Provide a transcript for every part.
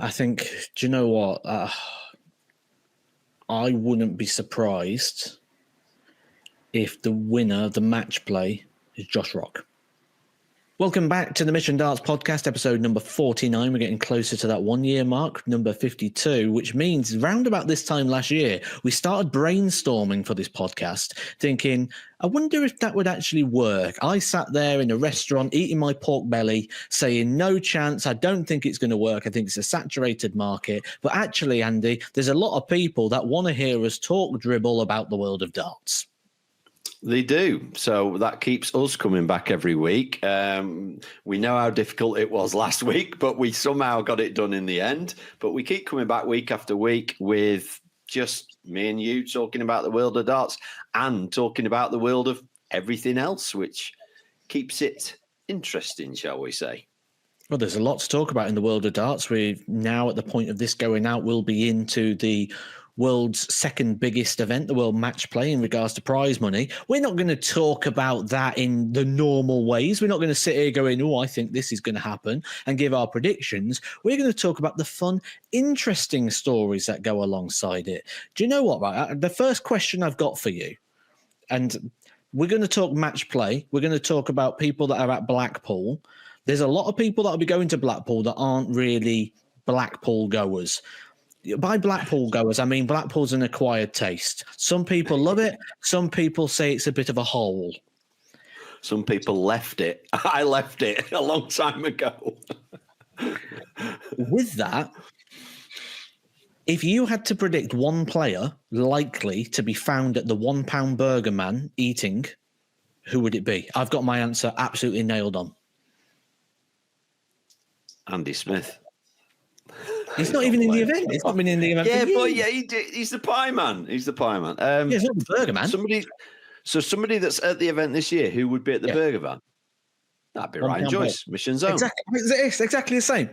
I think, do you know what? I wouldn't be surprised if the winner of the match play is Josh Rock. Welcome back to the Mission Darts podcast, episode number 49. We're getting closer to that 1 year mark, number 52, which means round about this time last year, we started brainstorming for this podcast, thinking, I wonder if that would actually work. I sat there in a restaurant eating my pork belly, saying, no chance, I don't think it's going to work. I think it's a saturated market. But actually, Andy, there's a lot of people that want to hear us talk dribble about the world of darts. They do. So that keeps us coming back every week. We know how difficult it was last week, but we somehow got it done in the end. But we keep coming back week after week with just me and you talking about the world of darts and talking about the world of everything else, which keeps it interesting, shall we say. Well, there's a lot to talk about in the world of darts. We're now at the point of this going out, we'll be into the world's second biggest event, the World Matchplay, in regards to prize money. We're not going to talk about that in the normal ways. We're not going to sit here going, oh, I think this is going to happen and give our predictions. We're going to talk about the fun, interesting stories that go alongside it. Do you know what, right? The first question I've got for you, and we're going to talk match play. We're going to talk about people that are at Blackpool. There's a lot of people that will be going to Blackpool that aren't really Blackpool goers. By Blackpool goers, I mean Blackpool's an acquired taste. Some people love it. Some people say it's a bit of a hole. Some people left it. I left it a long time ago. With that, if you had to predict one player likely to be found at the £1 burger man eating, who would it be? I've got my answer absolutely nailed on. Andy Smith. He's not even in the event. He's not been in the event. Yeah, but yeah, he's the pie man. He's the pie man. Yeah, he's not the burger man. Somebody that's at the event this year, who would be at the burger van? That'd be Ryan Joyce, Mission Zone. Exactly, it's exactly the same.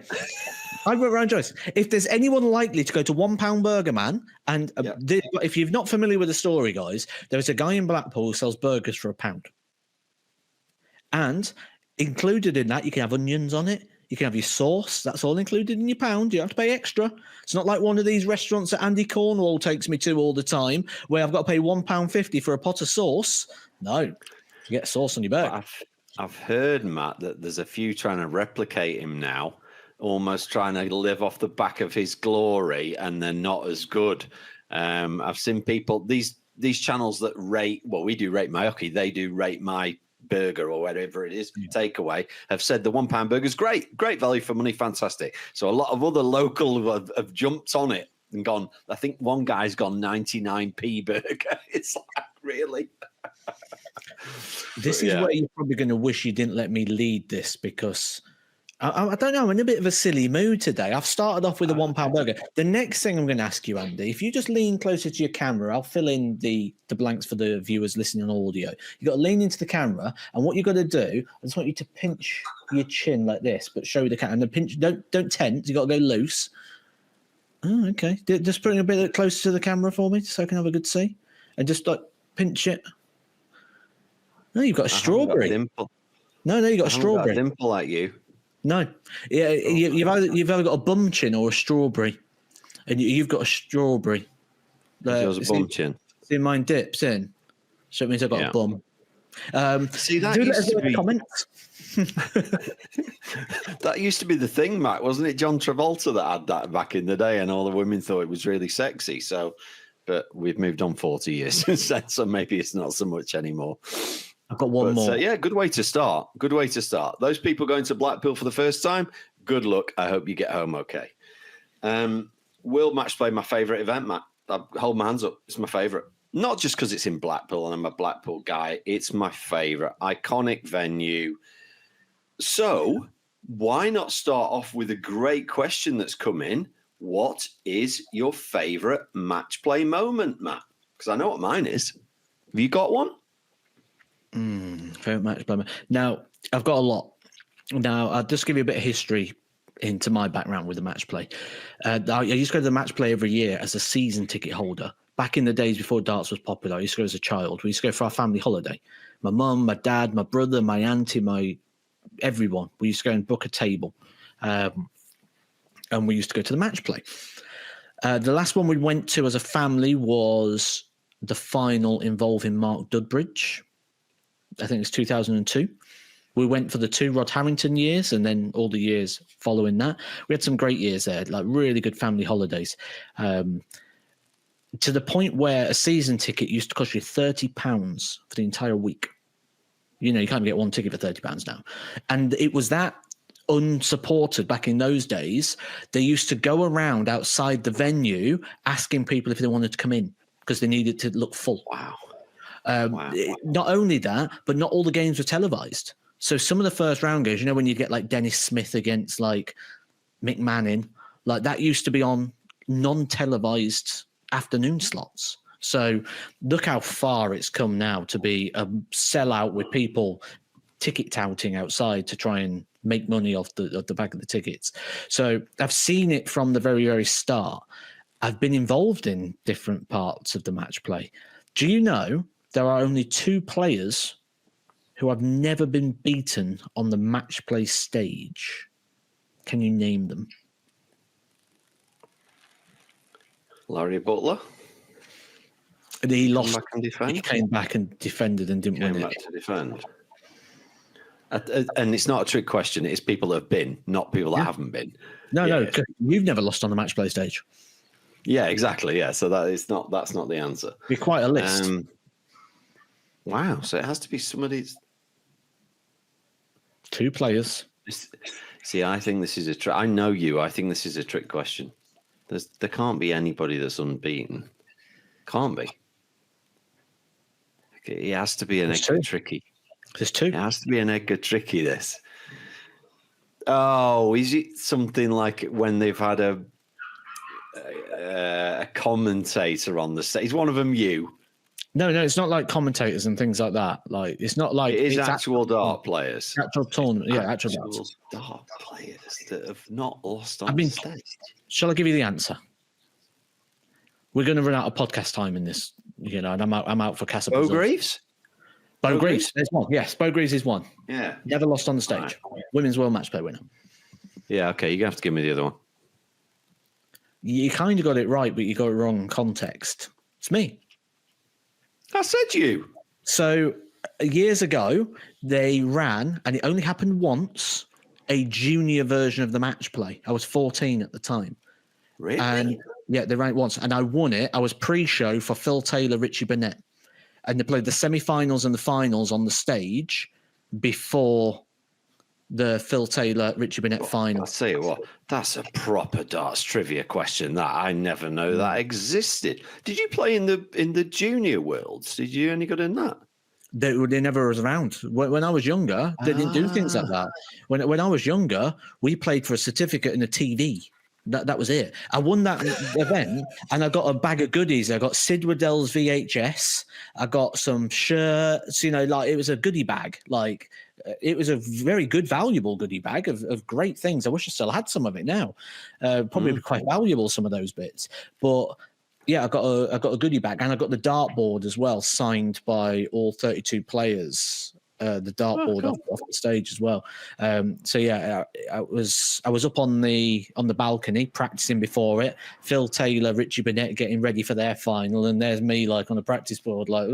I went Ryan Joyce. If there's anyone likely to go to £1 Burger Man, and if you're not familiar with the story, guys, there's a guy in Blackpool who sells burgers for £1. And included in that, you can have onions on it. You can have your sauce. That's all included in your £1. You don't have to pay extra. It's not like one of these restaurants that Andy Cornwall takes me to all the time where I've got to pay £1.50 for a pot of sauce. No, you get sauce on your burger. I've heard, Matt, that there's a few trying to replicate him now, almost trying to live off the back of his glory, and they're not as good. I've seen people, these channels that rate, well, we do Rate My Hockey, they do Rate My Burger or whatever it is, takeaway, have said the £1 burger is great value for money, fantastic. So a lot of other local have jumped on it and gone. I think one guy's gone 99p burger. It's like, really? This is where you're probably going to wish you didn't let me lead this, because I don't know, I'm in a bit of a silly mood today. I've started off with a £1 burger. The next thing I'm going to ask you, Andy, if you just lean closer to your camera, I'll fill in the blanks for the viewers listening on audio. You've got to lean into the camera, and what you've got to do, I just want you to pinch your chin like this, but show the camera. And then pinch, don't tense, you've got to go loose. Oh, okay. Just bring it a bit closer to the camera for me so I can have a good see. And just like pinch it. No, you've got a strawberry. No, you've got a strawberry. Got a dimple like you. No, yeah, you've either got a bum chin or a strawberry, and you've got a strawberry. Yours a bum chin. See, mine dips in, so it means I've got a bum. See, that used to be comments. That used to be the thing, Matt, wasn't it? John Travolta that had that back in the day, and all the women thought it was really sexy. So, but we've moved on 40 years since then, so maybe it's not so much anymore. I've got one more. Yeah, good way to start. Good way to start. Those people going to Blackpool for the first time, good luck. I hope you get home okay. World Matchplay, my favourite event, Matt. I hold my hands up. It's my favourite. Not just because it's in Blackpool and I'm a Blackpool guy. It's my favourite. Iconic venue. So why not start off with a great question that's come in? What is your favourite Matchplay moment, Matt? Because I know what mine is. Have you got one? Favorite match play. Now, I've got a lot. Now, I'll just give you a bit of history into my background with the match play. I used to go to the match play every year as a season ticket holder. Back in the days before darts was popular, I used to go as a child. We used to go for our family holiday. My mum, my dad, my brother, my auntie, everyone. We used to go and book a table. and we used to go to the match play. The last one we went to as a family was the final involving Mark Dudbridge. I think it's 2002. We went for the 2 Rod Harrington years and then all the years following that. We had some great years there, like really good family holidays. To the point where a season ticket used to cost you £30 for the entire week. You know, you can't get one ticket for £30 now. And it was that unsupported back in those days. They used to go around outside the venue asking people if they wanted to come in because they needed to look full. Wow. Not only that, but not all the games were televised. So some of the first round games, you know, when you get like Dennis Smith against like Mick Manning, like that used to be on non-televised afternoon slots. So look how far it's come now to be a sellout with people ticket touting outside to try and make money off the back of the tickets. So I've seen it from the very, very start. I've been involved in different parts of the match play. Do you know there are only 2 players who have never been beaten on the match play stage? Can you name them? Larry Butler. He lost. Back and defend. He came back and defended and didn't win it. To defend. And it's not a trick question. It's people that have been, not people that haven't been. No, you've never lost on the match play stage. Yeah, exactly. Yeah, so that's not the answer. Be quite a list. Wow. So it has to be somebody's 2 players. See, I think this is a trick. I know you. I think this is a trick question. There can't be anybody that's unbeaten. Can't be. It has to be an Edgar Tricky. There's 2. It has to be an Edgar Tricky, this. Oh, is it something like when they've had a commentator on the stage? Is one of them you? No, it's not like commentators and things like that. Like it's not like it is it's actual dart players. Actual tournament, actual dart players that have not lost on the stage. Shall I give you the answer? We're going to run out of podcast time in this, you know, and I'm out for Casa. Bo Greaves? Bo Greaves, there's one. Yes, Bo Greaves is one. Yeah. Never lost on the stage. Right. Women's World Match Play winner. Yeah, okay. You're going to have to give me the other one. You kind of got it right, but you got it wrong in context. It's me. I said you. So years ago, they ran, and it only happened once, a junior version of the match play. I was 14 at the time. Really? And yeah, they ran it once, and I won it. I was pre-show for Phil Taylor, Richie Burnett, and they played the semi-finals and the finals on the stage before the Phil Taylor, Richie Burnett final. I'll tell you what, that's a proper darts trivia question that I never know that existed. Did you play in the junior worlds? Did you only got in that? They never was around. When I was younger, they didn't do things like that. When I was younger, we played for a certificate and a TV. That was it. I won that event, and I got a bag of goodies. I got Sid Waddell's VHS. I got some shirts. You know, like it was a goodie bag. Like it was a very good, valuable goodie bag of great things. I wish I still had some of it now. Probably be quite valuable, some of those bits. But yeah, I got a goodie bag, and I got the dartboard as well, signed by all 32 players. The dartboard off the stage as well. So yeah, I was up on the balcony practicing before it. Phil Taylor, Richie Burnett getting ready for their final, and there's me like on a practice board, like,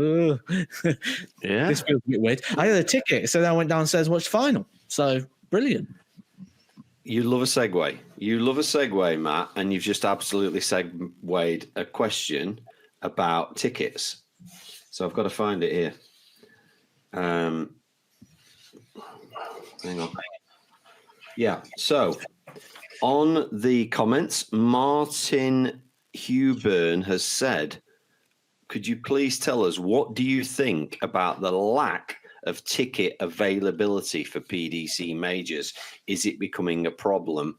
yeah, this feels a bit weird. I had a ticket, so then I went downstairs and watched the final. So brilliant. You love a segue. You love a segue, Matt, and you've just absolutely segued a question about tickets. So I've got to find it here. Hang on. Yeah. So on the comments, Martin Hewburn has said, could you please tell us what do you think about the lack of ticket availability for PDC majors? Is it becoming a problem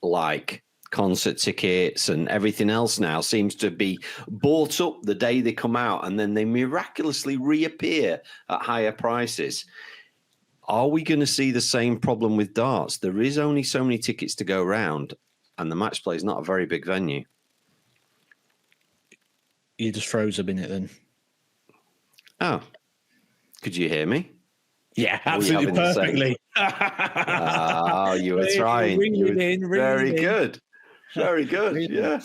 like concert tickets and everything else now seems to be bought up the day they come out and then they miraculously reappear at higher prices? Are we going to see the same problem with darts? There is only so many tickets to go around, and the match play is not a very big venue. You just froze a minute then. Oh, could you hear me? Yeah, absolutely perfectly. Oh, you were trying. Very good. Very good. Yeah.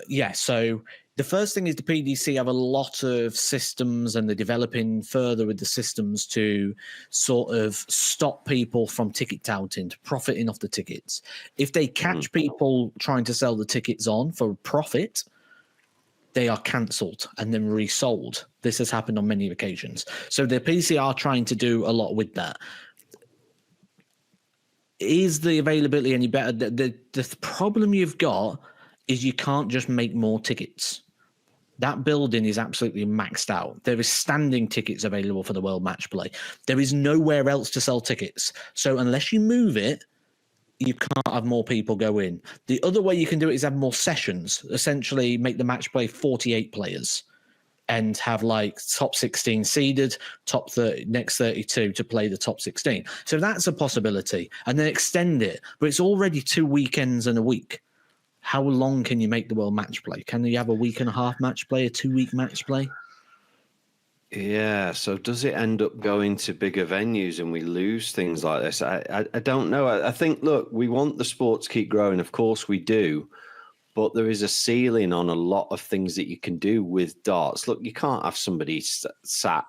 Yeah. So the first thing is the PDC have a lot of systems, and they're developing further with the systems to sort of stop people from ticket touting, to profiting off the tickets. If they catch people trying to sell the tickets on for profit, they are cancelled and then resold. This has happened on many occasions. So the PDC are trying to do a lot with that. Is the availability any better? The problem you've got is you can't just make more tickets. That building is absolutely maxed out. There is standing tickets available for the World Match Play. There is nowhere else to sell tickets. So unless you move it, you can't have more people go in. The other way you can do it is have more sessions, essentially make the match play 48 players and have like top 16 seeded, top 30, next 32 to play the top 16. So that's a possibility. And then extend it. But it's already 2 weekends and a week. How long can you make the World Match Play? Can you have a week and a half match play, a 2-week match play? Yeah. So does it end up going to bigger venues and we lose things like this? I don't know. I think, look, we want the sport to keep growing. Of course we do. But there is a ceiling on a lot of things that you can do with darts. Look, you can't have somebody sat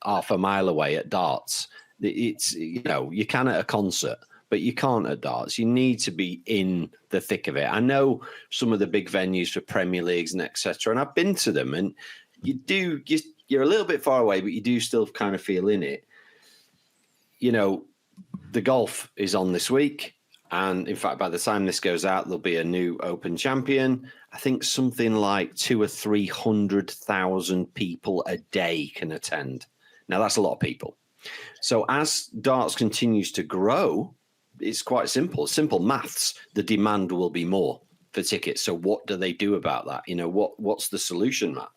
half a mile away at darts. It's, you know, you can at a concert, but you can't at darts. You need to be in the thick of it. I know some of the big venues for Premier Leagues and etc., and I've been to them, and you're a little bit far away, but you do still kind of feel in it. You know, the golf is on this week, and in fact, by the time this goes out, there'll be a new Open champion. I think something like 200,000 or 300,000 people a day can attend. Now, that's a lot of people. So as darts continues to grow, it's quite simple. Simple maths. The demand will be more for tickets. So what do they do about that? You know, what's the solution, Matt?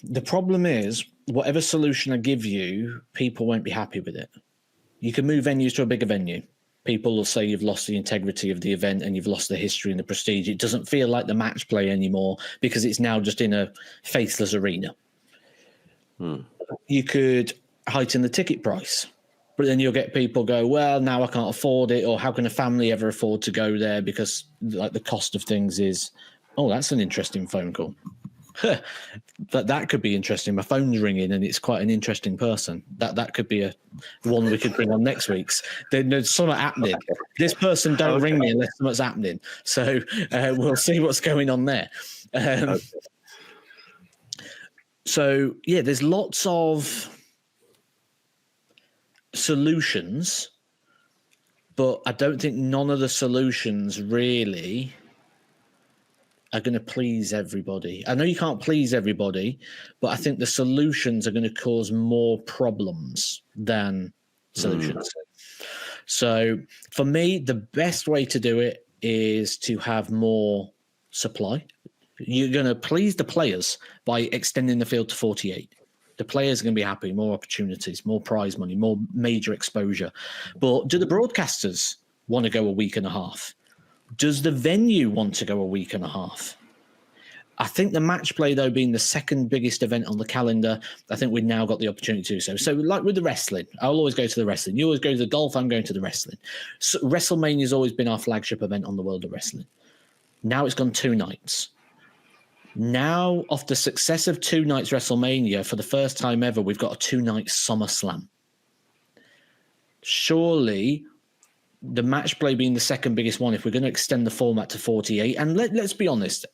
The problem is, whatever solution I give you, people won't be happy with it. You can move venues to a bigger venue. People will say you've lost the integrity of the event and you've lost the history and the prestige. It doesn't feel like the match play anymore because it's now just in a faithless arena. You could heighten the ticket price, but then you'll get people go, well, now I can't afford it, or how can a family ever afford to go there because like the cost of things is, oh, that's an interesting phone call. But that could be interesting. My phone's ringing and it's quite an interesting person. That could be one we could bring on next week's. There's something happening. This person don't ring me unless something's happening. So we'll see what's going on there. So, yeah, there's lots of solutions, but I don't think none of the solutions really are going to please everybody. I know you can't please everybody, but I think the solutions are going to cause more problems than solutions. So for me, the best way to do it is to have more supply. You're going to please the players by extending the field to 48. The players are going to be happy, more opportunities, more prize money, more major exposure. But do the broadcasters want to go a week and a half? Does the venue want to go a week and a half? I think the match play, though, being the second biggest event on the calendar, I think we've now got the opportunity to do so. So like with the wrestling, I'll always go to the wrestling. You always go to the golf, I'm going to the wrestling. So WrestleMania has always been our flagship event on the world of wrestling. Now it's gone 2 nights. Now, off the success of 2 nights WrestleMania, for the first time ever, we've got a 2-night SummerSlam. Surely the match play being the second biggest one, if we're going to extend the format to 48, and let's be honest,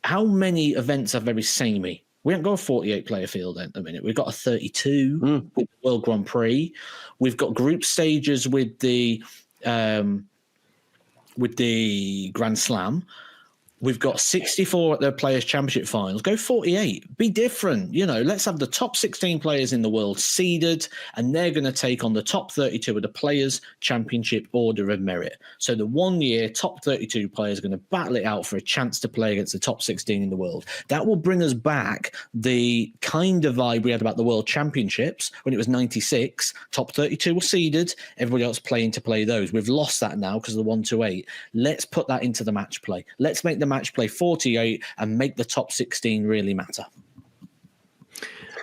how many events are very samey? We haven't got a 48-player field at the minute. We've got a 32 with the World Grand Prix. We've got group stages with the Grand Slam. We've got 64 at the Players' Championship finals. Go 48. Be different. You know, let's have the top 16 players in the world seeded, and they're going to take on the top 32 of the Players' Championship Order of Merit. So the 1 year top 32 players are going to battle it out for a chance to play against the top 16 in the world. That will bring us back the kind of vibe we had about the World Championships when it was 96. Top 32 were seeded. Everybody else playing to play those. We've lost that now because of the 1 to 8. Let's put that into the match play. Let's make the match play 48 and make the top 16 really matter.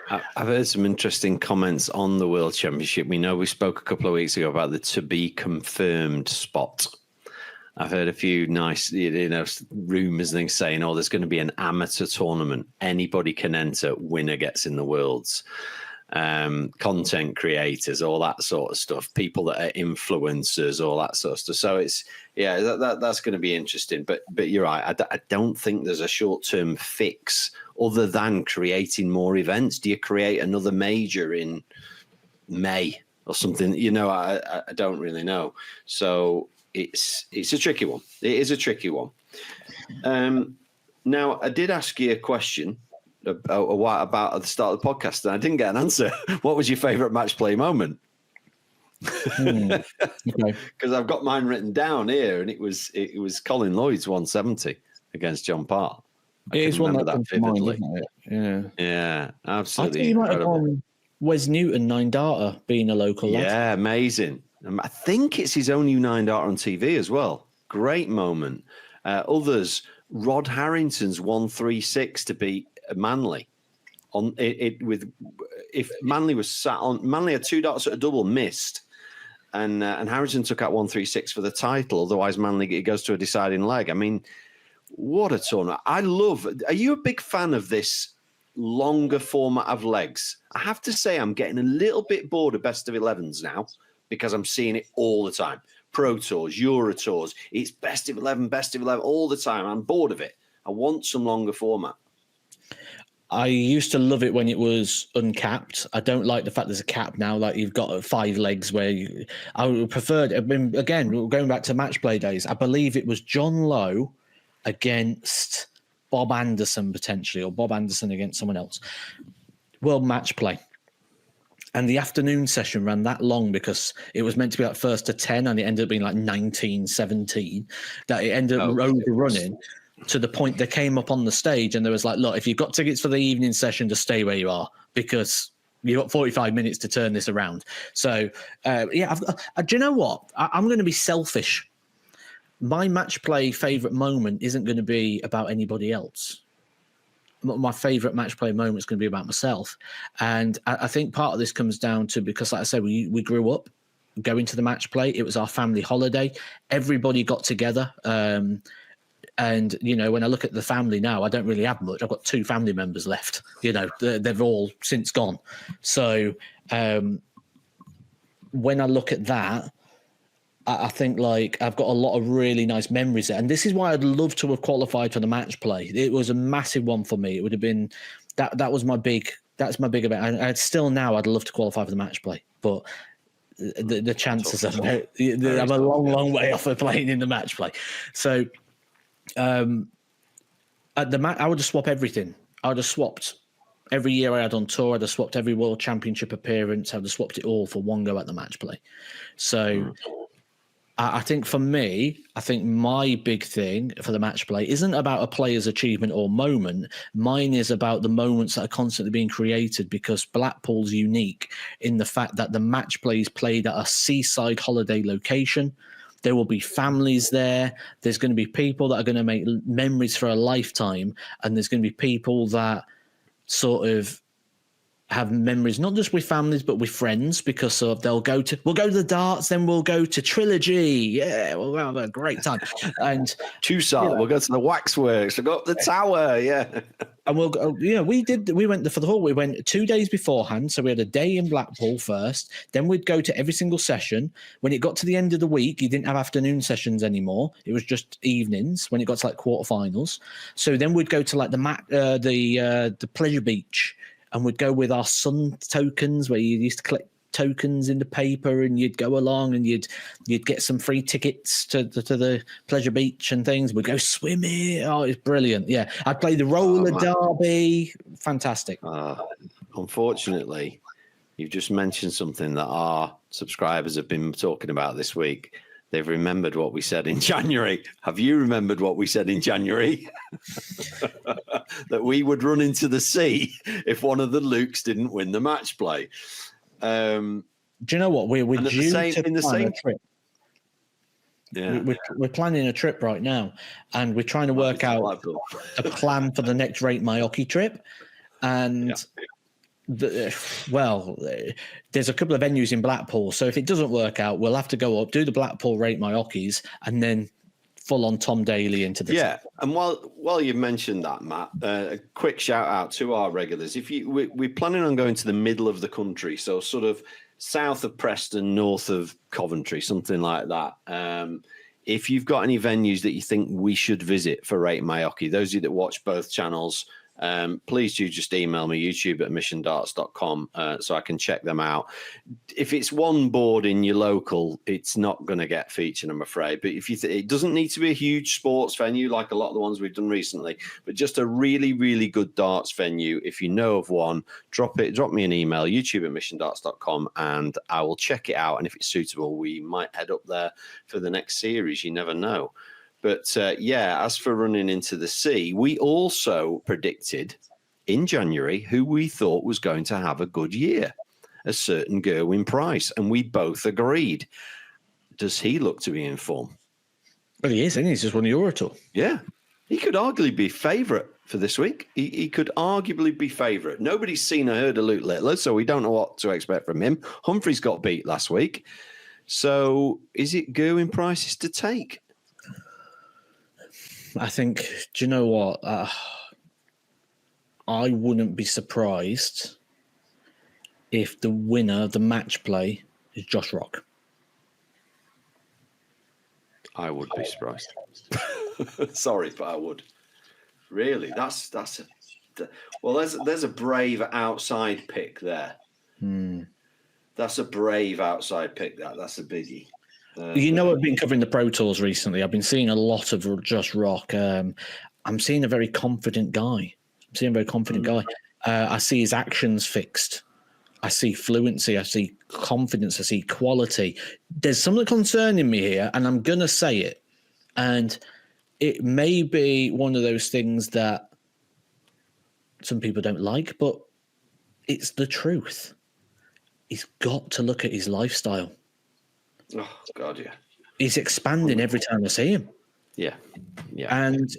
I've heard some interesting comments on the World Championship. We know we spoke a couple of weeks ago about the to be confirmed spot. I've heard a few nice, rumours and things saying, there's going to be an amateur tournament. Anybody can enter. Winner gets in the Worlds. Content creators, all that sort of stuff. People that are influencers, all that sort of stuff. So it's that's going to be interesting. But you're right. I don't think there's a short-term fix other than creating more events. Do you create another major in May or something? I don't really know. So it's a tricky one. It is a tricky one. Now, I did ask you a question about at the start of the podcast, and I didn't get an answer. What was your favourite match play moment? Okay. Because I've got mine written down here, and it was Colin Lloyd's 170 against John Parr. It is one that vividly. Mind, isn't it? Yeah, absolutely. I think you might have gone Wes Newton 9-darter being a local. Yeah, lad. Amazing. I think it's his only 9-darter on TV as well. Great moment. Others, Rod Harrington's 136 to beat Manly on it if Manly was sat on. Manly had 2 darts at a double, missed, and Harrington took out 136 for the title. Otherwise, Manly it goes to a deciding leg. I mean, what a tournament! I love. Are you a big fan of this longer format of legs? I have to say, I'm getting a little bit bored of best of 11s now because I'm seeing it all the time. Pro Tours, Euro Tours, it's best of 11 all the time. I'm bored of it. I want some longer format. I used to love it when it was uncapped. I don't like the fact there's a cap now. Like you've got 5 legs I would prefer. Again, going back to match play days, I believe it was John Lowe against Bob Anderson potentially, or Bob Anderson against someone else. World match play. And the afternoon session ran that long because it was meant to be like 1st to 10 and it ended up being like 19-17, that it ended up overrunning to the point they came up on the stage and there was like, look, if you've got tickets for the evening session, just stay where you are because you've got 45 minutes to turn this around. So, do you know what? I'm going to be selfish. My match play favourite moment isn't going to be about anybody else. My favourite match play moment is going to be about myself. And I think part of this comes down to, because like I said, we grew up going to the match play. It was our family holiday. Everybody got together. And, when I look at the family now, I don't really have much. I've got 2 family members left. They've all since gone. So when I look at that, I think like I've got a lot of really nice memories there. And this is why I'd love to have qualified for the match play. It was a massive one for me. It would have been that's my big event. And still now I'd love to qualify for the match play, but the chances of I'm a long way off of playing in the match play. So at the I would just swap everything. I would have swapped every year I had on tour. I'd have swapped every World Championship appearance. I'd have swapped it all for one go at the match play. So I think for me, my big thing for the match play isn't about a player's achievement or moment. Mine is about the moments that are constantly being created, because Blackpool's unique in the fact that the match play is played at a seaside holiday location. There will be families there. There's going to be people that are going to make memories for a lifetime. And there's going to be people that sort of have memories, not just with families, but with friends, because we'll go to the darts, then we'll go to Trilogy. Yeah, we'll have a great time. And Tucson, we'll go to the waxworks, we'll go up the tower. Yeah. And we'll go, we went for the whole, we went 2 days beforehand. So we had a day in Blackpool first, then we'd go to every single session. When it got to the end of the week, you didn't have afternoon sessions anymore. It was just evenings when it got to like quarterfinals. So then we'd go to like the Pleasure Beach, and we'd go with our Sun tokens, where you used to collect tokens in the paper, and you'd go along and you'd get some free tickets to the Pleasure Beach and things. We'd go swimming. Oh, it's brilliant. Yeah. I'd play the roller derby. Fantastic. Unfortunately, you've just mentioned something that our subscribers have been talking about this week. They've remembered what we said in January. Have you remembered what we said in January? That we would run into the sea if one of the Lukes didn't win the match play. Do you know what? We're due to plan a trip. Yeah. We're planning a trip right now, and we're trying to work out a plan for the next Rate My Hockey trip. And there's a couple of venues in Blackpool. So if it doesn't work out, we'll have to go up, do the Blackpool Rate My Hockeys, and then full on Tom Daly into the Yeah, and while you mentioned that, Matt, a quick shout out to our regulars. If we're planning on going to the middle of the country, so sort of south of Preston, north of Coventry, something like that. If you've got any venues that you think we should visit for Rate My Hockey, those of you that watch both channels, please do just email me, youtube@missiondarts.com, so I can check them out. If it's one board in your local, it's not going to get featured, I'm afraid. But if you it doesn't need to be a huge sports venue like a lot of the ones we've done recently, but just a really, really good darts venue. If you know of one, drop me an email, youtube@missiondarts.com, and I will check it out. And if it's suitable, we might head up there for the next series. You never know. But as for running into the sea, we also predicted in January who we thought was going to have a good year, a certain Gerwyn Price, and we both agreed. Does he look to be in form? Well, he is, isn't he? He's just won the Euro Tour. Yeah, he could arguably be favourite for this week. He could arguably be favourite. Nobody's seen or heard of Luke Littler, so we don't know what to expect from him. Humphreys got beat last week. So is it Gerwyn Price's to take? I think, do you know what? I wouldn't be surprised if the winner of the match play is Josh Rock. I would be surprised. Sorry, but I would. Really? There's a brave outside pick there. That's a brave outside pick. That's a biggie. I've been covering the Pro Tours recently. I've been seeing a lot of Josh Rock. I'm seeing a very confident guy. I see his actions fixed. I see fluency. I see confidence. I see quality. There's something concerning me here, and I'm going to say it. And it may be one of those things that some people don't like, but it's the truth. He's got to look at his lifestyle. Oh, God, yeah. He's expanding every time I see him. Yeah. And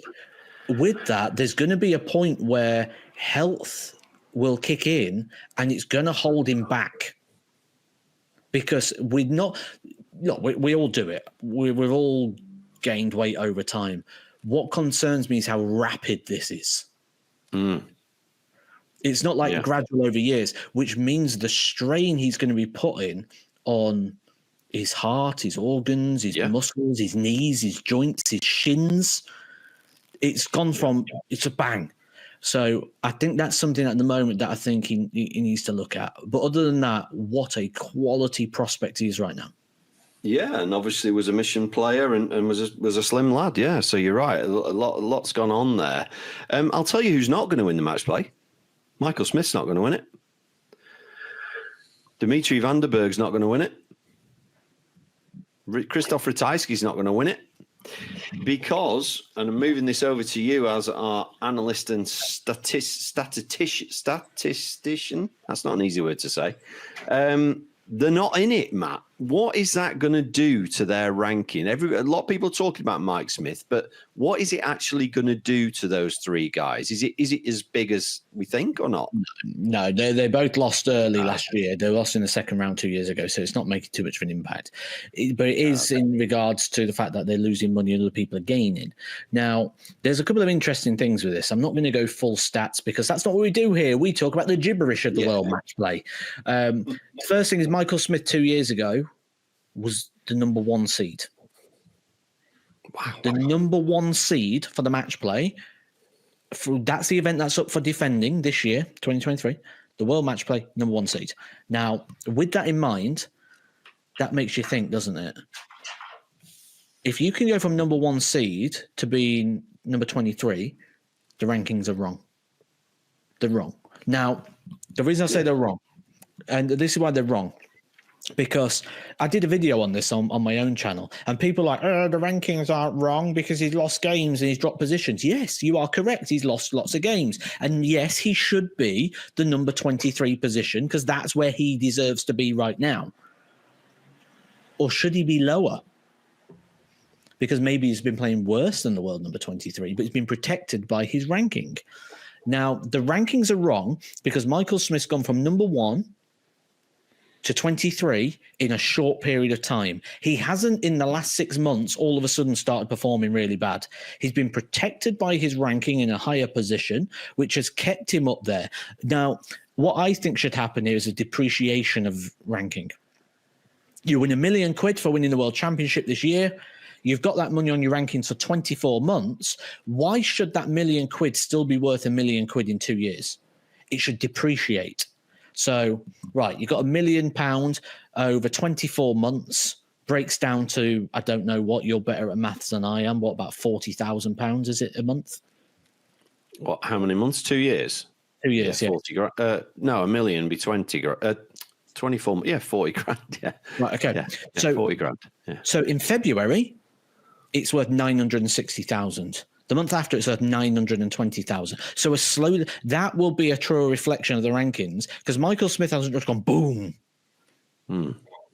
with that, there's going to be a point where health will kick in and it's going to hold him back. Because we all do it. We've all gained weight over time. What concerns me is how rapid this is. It's not like gradual over years, which means the strain he's going to be putting on his heart, his organs, his muscles, his knees, his joints, his shins. It's gone from, it's a bang. So I think that's something at the moment that I think he needs to look at. But other than that, what a quality prospect he is right now. Yeah, and obviously was a mission player and was a slim lad. Yeah, so you're right. A lot's gone on there. I'll tell you who's not going to win the match play. Michael Smith's not going to win it. Dimitri Vandenberg's not going to win it. Christoph Ratajski's not going to win it because, and I'm moving this over to you as our analyst and statistician. That's not an easy word to say. They're not in it, Matt. What is that going to do to their ranking? A lot of people are talking about Mike Smith, but what is it actually going to do to those three guys? Is it as big as we think or not? No, they both lost early last year. They lost in the second round 2 years ago, so it's not making too much of an impact. But it is in regards to the fact that they're losing money and other people are gaining. Now, there's a couple of interesting things with this. I'm not going to go full stats because that's not what we do here. We talk about the gibberish of the world match play. The first thing is Michael Smith 2 years ago was the number one seed. Wow. The number one seed for the match play. That's the event that's up for defending this year, 2023. The World Match Play, number one seed. Now, with that in mind, that makes you think, doesn't it? If you can go from number one seed to being number 23, the rankings are wrong. They're wrong. Now, the reason I say they're wrong, and this is why they're wrong, because I did a video on this on my own channel, and people are like, the rankings aren't wrong because he's lost games and he's dropped positions. Yes, you are correct. He's lost lots of games. And yes, he should be the number 23 position because that's where he deserves to be right now. Or should he be lower? Because maybe he's been playing worse than the world number 23, but he's been protected by his ranking. Now, the rankings are wrong because Michael Smith's gone from number one to 23 in a short period of time. He hasn't, in the last 6 months, all of a sudden started performing really bad. He's been protected by his ranking in a higher position, which has kept him up there. Now, what I think should happen here is a depreciation of ranking. You win £1 million for winning the World Championship this year. You've got that money on your rankings for 24 months. Why should that £1 million still be worth £1 million in 2 years? It should depreciate. So, right, you've got £1 million over 24 months, breaks down to, I don't know what, you're better at maths than I am. What, about £40,000, is it, a month? What, how many months? 2 years? 2 years, yeah. 40 grand. No, $1 million be 20 grand. 24, 40 grand, yeah. Right, okay. Yeah, so 40 grand, yeah. So in February, it's worth 960,000. The month after, it's worth 920,000. So that will be a true reflection of the rankings, because Michael Smith hasn't just gone boom.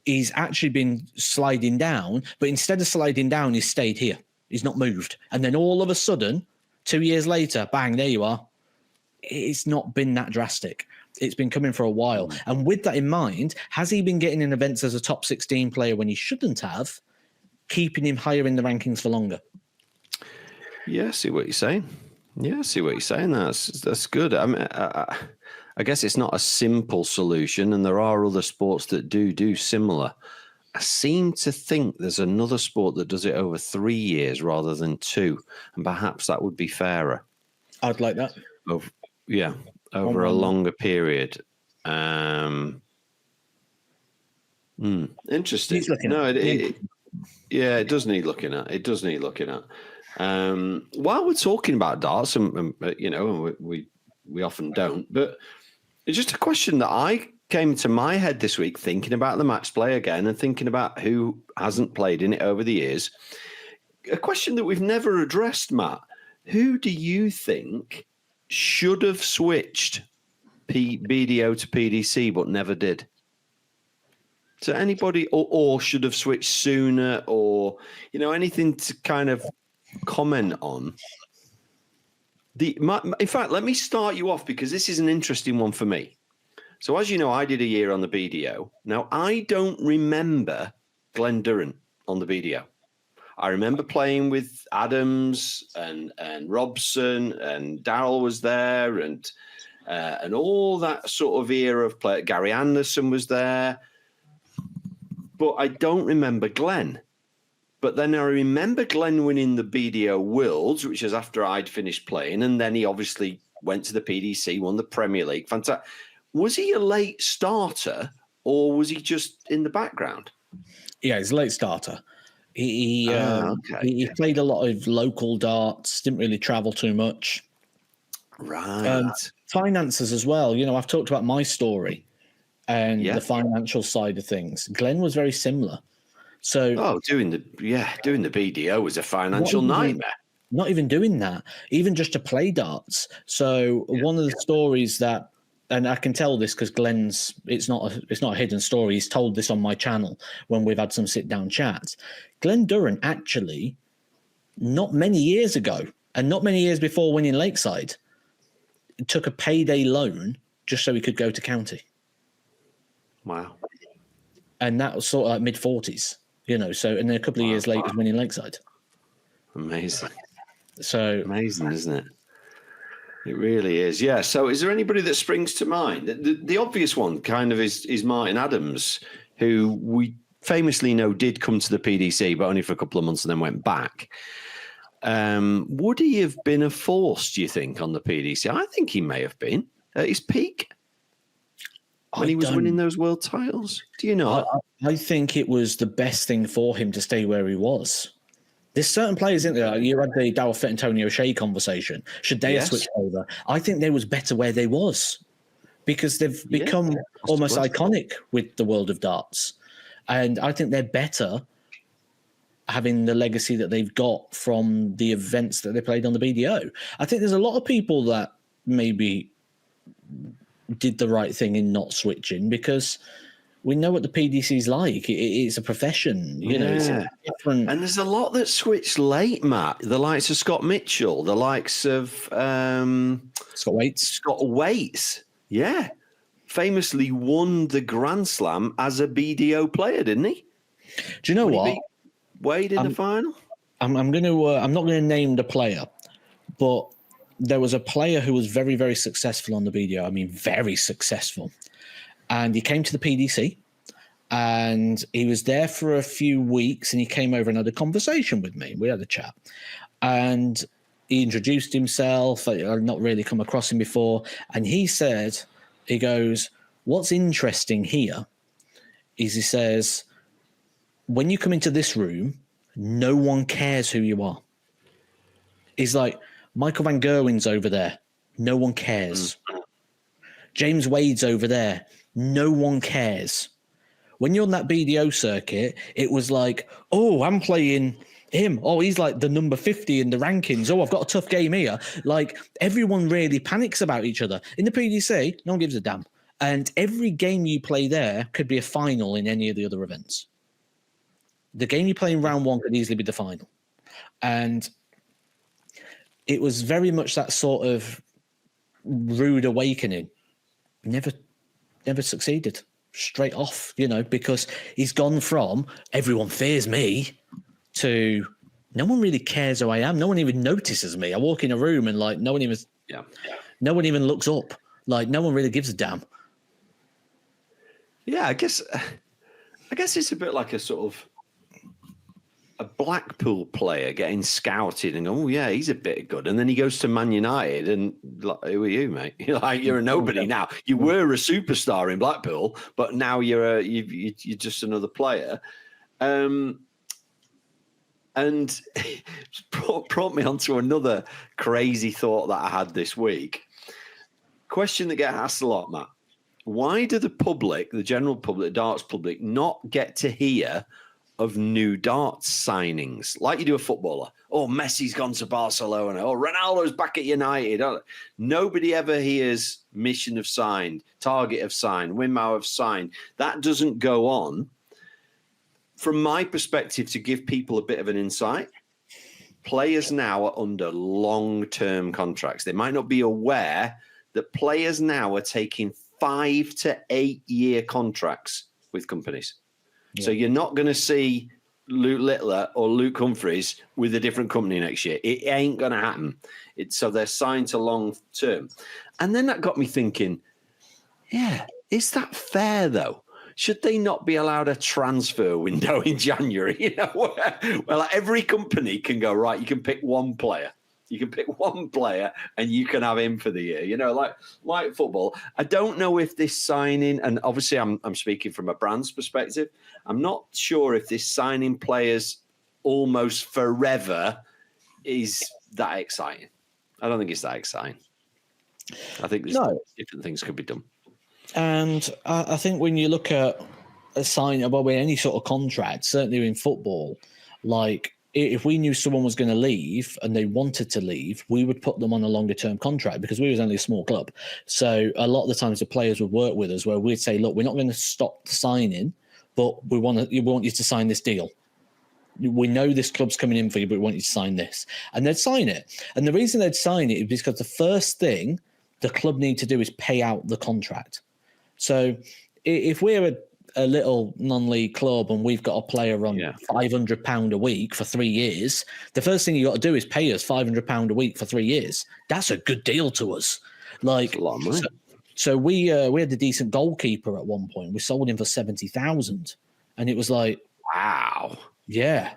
He's actually been sliding down, but instead of sliding down, he's stayed here. He's not moved. And then all of a sudden, 2 years later, bang, there you are. It's not been that drastic. It's been coming for a while. And with that in mind, has he been getting in events as a top 16 player when he shouldn't have, keeping him higher in the rankings for longer? Yeah, I see what you're saying. Yeah, I see what you're saying. That's good. I mean, I guess it's not a simple solution, and there are other sports that do similar. I seem to think there's another sport that does it over 3 years rather than 2, and perhaps that would be fairer. I'd like that. Over a longer period. Interesting. No, it does need looking at. It does need looking at. While we're talking about darts, and we often don't, but it's just a question that I came to my head this week thinking about the match play again and thinking about who hasn't played in it over the years. A question that we've never addressed, Matt. Who do you think should have switched BDO to PDC but never did? So anybody, or should have switched sooner, or anything to kind of comment on? In fact, let me start you off, because this is an interesting one for me. So as you know, I did a year on the BDO. Now, I don't remember Glenn Durrant on the BDO. I remember playing with Adams and Robson, and Darryl was there, and all that sort of era of play. Gary Anderson was there, but I don't remember Glenn. But then I remember Glenn winning the BDO Worlds, which was after I'd finished playing, and then he obviously went to the PDC, won the Premier League. Fantastic. Was he a late starter, or was he just in the background? Yeah, he's a late starter. He played a lot of local darts, didn't really travel too much. Right. Finances as well. I've talked about my story and the financial side of things. Glenn was very similar. So doing the BDO was a financial nightmare. Not even doing that, even just to play darts. So one of the stories that, and I can tell this because Glenn's, it's not a hidden story. He's told this on my channel when we've had some sit down chats. Glenn Durrant actually, not many years ago, and not many years before winning Lakeside, took a payday loan just so he could go to county. Wow. And that was sort of like mid-40s, so, and then a couple of years later, winning Lakeside. Amazing. So amazing, isn't it? It really is. Yeah. So is there anybody that springs to mind? The obvious one kind of is Martin Adams, who we famously know did come to the PDC, but only for a couple of months and then went back. Would he have been a force, do you think, on the PDC? I think he may have been at his peak when he was winning those world titles. Do you know? I think it was the best thing for him to stay where he was. There's certain players in there. You had the Darryl Fitz, Antonio O'Shea conversation. Should they have switched over? I think they was better where they was, because they've become almost iconic with the world of darts. And I think they're better having the legacy that they've got from the events that they played on the BDO. I think there's a lot of people that maybe did the right thing in not switching, because we know what the PDC's like. It's a profession, It's different. And there's a lot that switched late, Matt. The likes of Scott Mitchell, the likes of Scott Waits. Yeah. famously won the Grand Slam as a BDO player, didn't he? Do you know what? Beat Wade in the final? I'm not going to name the player, but there was a player who was very, very successful on the BDO. I mean, very successful. And he came to the PDC and he was there for a few weeks and he came over and had a conversation with me. We had a chat and he introduced himself. I'd not really come across him before. And he goes, what's interesting here is he says, when you come into this room, no one cares who you are. He's like, Michael van Gerwen's over there. No one cares. James Wade's over there. No one cares. When you're on that BDO circuit, it was like, oh, I'm playing him. Oh, he's like the number 50 in the rankings. Oh, I've got a tough game here. Like, everyone really panics about each other. In the PDC, no one gives a damn. And every game you play there could be a final in any of the other events. The game you play in round one could easily be the final. And it was very much that sort of rude awakening. Never succeeded. Straight off, because he's gone from everyone fears me to no one really cares who I am. No one even notices me. I walk in a room and like no one even looks up. Like no one really gives a damn. Yeah, I guess it's a bit like a sort of a Blackpool player getting scouted and going, oh yeah, he's a bit good, and then he goes to Man United and like, who are you, mate? You're a nobody now. You were a superstar in Blackpool, but now you're just another player. And it brought me onto another crazy thought that I had this week. Question that gets asked a lot, Matt. Why do the general public, darts public, not get to hear of new darts signings like you do a footballer? Oh, Messi's gone to Barcelona. Oh, Ronaldo's back at United. Oh, nobody ever hears Mission have signed, Target have signed, Winmau have signed. That doesn't go on. From my perspective, to give people a bit of an insight, players now are under long-term contracts. They might not be aware that players now are taking 5 to 8 year contracts with companies. Yeah. So you're not going to see Luke Littler or Luke Humphreys with a different company next year. It ain't going to happen. So they're signed to long term. And then that got me thinking, yeah, is that fair though? Should they not be allowed a transfer window in January? Well, every company can go, right, you can pick one player. You can pick one player and you can have him for the year, like football. I don't know if this signing, and obviously I'm speaking from a brand's perspective, I'm not sure if this signing players almost forever is that exciting. I don't think it's that exciting. I think there's different things could be done. And I think when you look at a sign about any sort of contract, certainly in football, like, if we knew someone was going to leave and they wanted to leave, we would put them on a longer term contract because we was only a small club. So a lot of the times the players would work with us where we'd say, look, we're not going to stop signing, but we want you to sign this deal. We know this club's coming in for you, but we want you to sign this. And they'd sign it. And the reason they'd sign it is because the first thing the club need to do is pay out the contract. So if we're a little non-league club and we've got a player on £500 a week for 3 years, the first thing you got to do is pay us £500 a week for 3 years. That's a good deal to us. Like, a lot of money. So we had a decent goalkeeper at one point. We sold him for 70,000, and it was like, wow, yeah.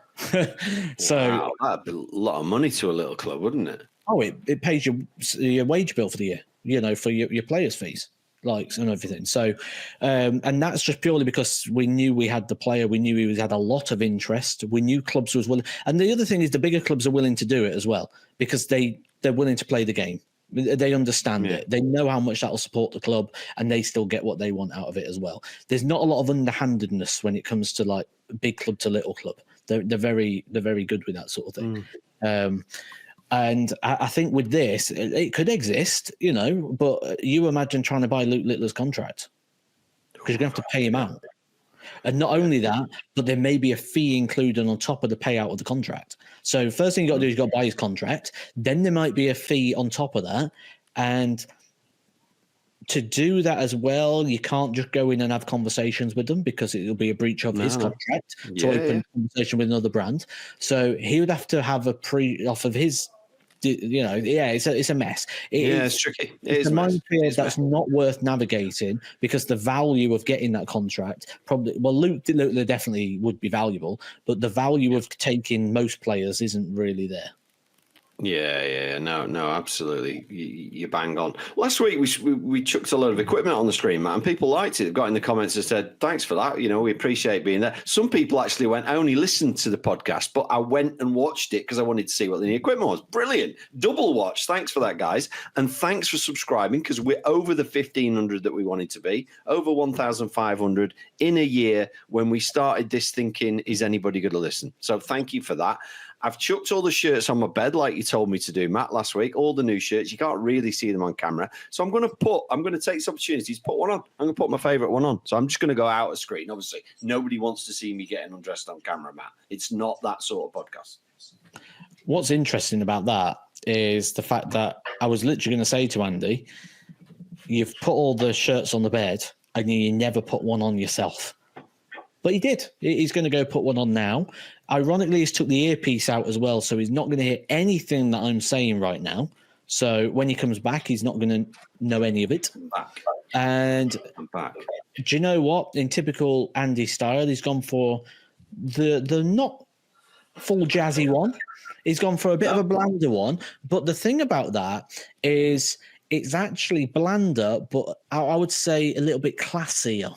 So that'd be a lot of money to a little club, wouldn't it? Oh, it pays your wage bill for the year, for your players' fees. Likes and everything. So, and that's just purely because we knew we had the player. We knew he had a lot of interest. We knew clubs was willing. And the other thing is the bigger clubs are willing to do it as well because they're willing to play the game. They understand it. They know how much that will support the club and they still get what they want out of it as well. There's not a lot of underhandedness when it comes to like big club to little club. They're very good with that sort of thing. And I think with this, it could exist, but you imagine trying to buy Luke Littler's contract because you're going to have to pay him out. And not only that, but there may be a fee included on top of the payout of the contract. So first thing you got to do is you got to buy his contract. Then there might be a fee on top of that. And to do that as well, you can't just go in and have conversations with them because it'll be a breach of his contract to open a conversation with another brand. So he would have to have a off of his, it's a mess. It's tricky. It's a minefield that's not worth navigating because the value of getting that contract Luke definitely would be valuable, but the value of taking most players isn't really there. No, absolutely. You bang on. Last week we chucked a lot of equipment on the screen, Matt, and people liked it. Got in the comments and said, "Thanks for that. We appreciate being there." Some people actually went, "I only listened to the podcast, but I went and watched it because I wanted to see what the new equipment was." Brilliant, double watch. Thanks for that, guys, and thanks for subscribing because we're over the 1,500 that we wanted to be, over 1,500 in a year when we started this thinking, "Is anybody going to listen?" So thank you for that. I've chucked all the shirts on my bed like you told me to do, Matt, last week. All the new shirts. You can't really see them on camera. So I'm going to take this opportunity to put one on. I'm going to put my favourite one on. So I'm just going to go out of screen. Obviously, nobody wants to see me getting undressed on camera, Matt. It's not that sort of podcast. What's interesting about that is the fact that I was literally going to say to Andy, you've put all the shirts on the bed and you never put one on yourself. But he did. He's going to go put one on now. Ironically, he's took the earpiece out as well, so he's not going to hear anything that I'm saying right now. So when he comes back, he's not going to know any of it. I'm back. And I'm back. Do you know what? In typical Andy style, he's gone for the not full jazzy one. He's gone for a bit of a blander one. But the thing about that is it's actually blander, but I would say a little bit classier.